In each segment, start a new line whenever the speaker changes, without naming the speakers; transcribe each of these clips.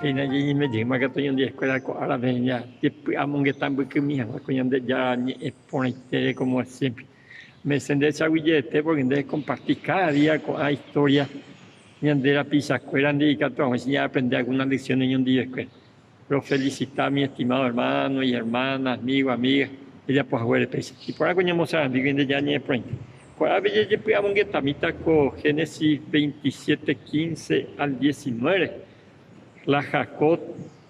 Ina y me llegó que estoy en la escuela ahora venía amo que tan que mi hija ya pone como siempre me sentí esa billete porque de compartir cada día con la historia de la pizza escuela de que vamos a aprender algunas lecciones en un día escuela pero felicitar a mi estimado hermano y hermana amigo amiga ella pues jugar pizza y por algo ya a viviendo ya ni por ahí por ahí ya amo que tamita con Génesis 27:15 al 19 la Jacob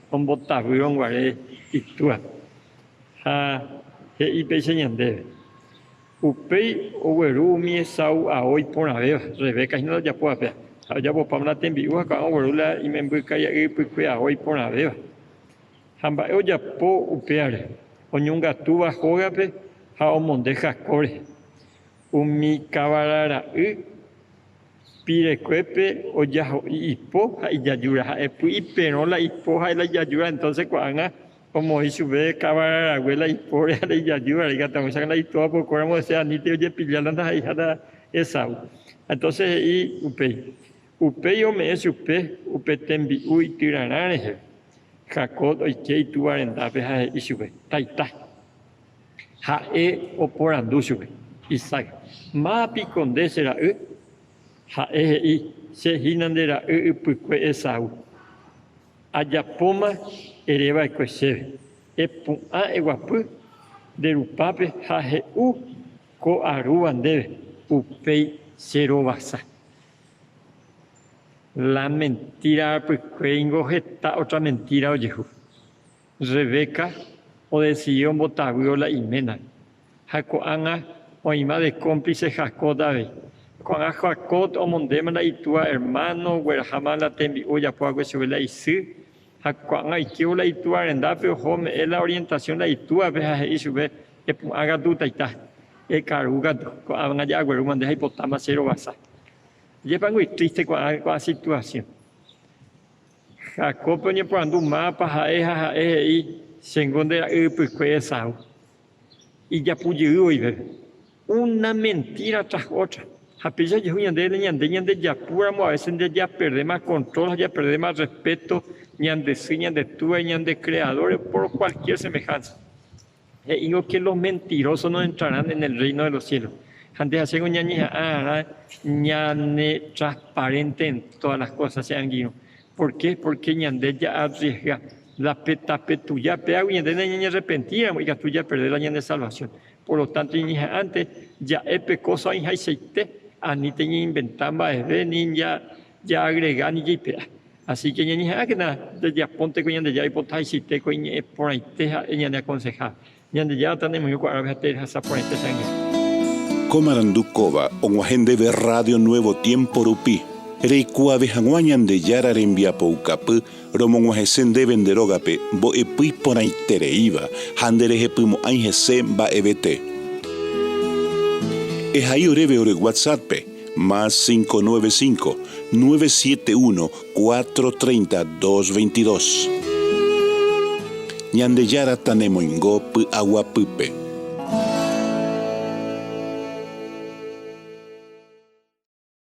con botaburon guaré y tua ha y peixe ñandeve upei ogueru mi Esau a hoy por aveva Rebeca no ya puede ver ya por pamla tembiu acá oguerula y me busca ya y a hoy por aveva hamba ya po upeare oñunga tuba jogape ha omonde Jacore umi cabarara pirecuepe o ya ipo y yayura y pero la ipo la yayura entonces cuando como hizo ve cabara abuela y por la yayura y gata sacan la ipo por como sea ni te oye pillar la hija de Esau entonces y upe yo me es upe tembi uy tiranare Jacob y que tu arenda pe y sube taita ha o por andu sube Isaac mapi condesera se hinandera pukue Esau ayapoma ereva equeseve epu'a eguapu derupape haheu ko aru andeve upei serovasa la mentira pukue ingojeta otra mentira oyehu Rebeca o decidió botabuio la imena hakoanga oima de cómplice Jacob David cuando Jacob o mondema y tu hermano guerjama la tembi oya puago sobre la isu cuando hay que la y tu arenda pero home es la orientación la y tu a veces y sube haga tu taita el caruga cuando ya guerra mande hipotama cero basa llevan muy triste con la situación Jacob pone por andu mapa y se encuentra pues Esau y ya pudo y una mentira tras otra a pesar de que ya pura a veces ya perdemos control, ya perdemos respeto, de tú, de creadores, por cualquier semejanza. Y digo que los mentirosos no entrarán en el reino de los cielos. Antes hacen un ñane transparente en todas las cosas, sean guino. ¿Por qué? Porque ñande ya arriesga la tuya, pero ñande ñane arrepentida, y tuya perder la ñande salvación. Por lo tanto, antes ya es pecoso y aceite. Ni tenía inventaba ni ya agregar ni ya así que ya que nada ya ponte con ya y potai si te con por ahí te ya ne aconsejar ya tenemos yo para ver esa por este sangre
Comarandukova on agende de Radio Nuevo Tiempo Rupi reikua de hanguañan de yara envia poukapu romon sende venderogape bo epui por ahí tereiva handere hepumo aingese ba ebete es ahí oreve ore WhatsApp más 595-971-430-222. Ñande yara tanemo ingo pu agua pupe.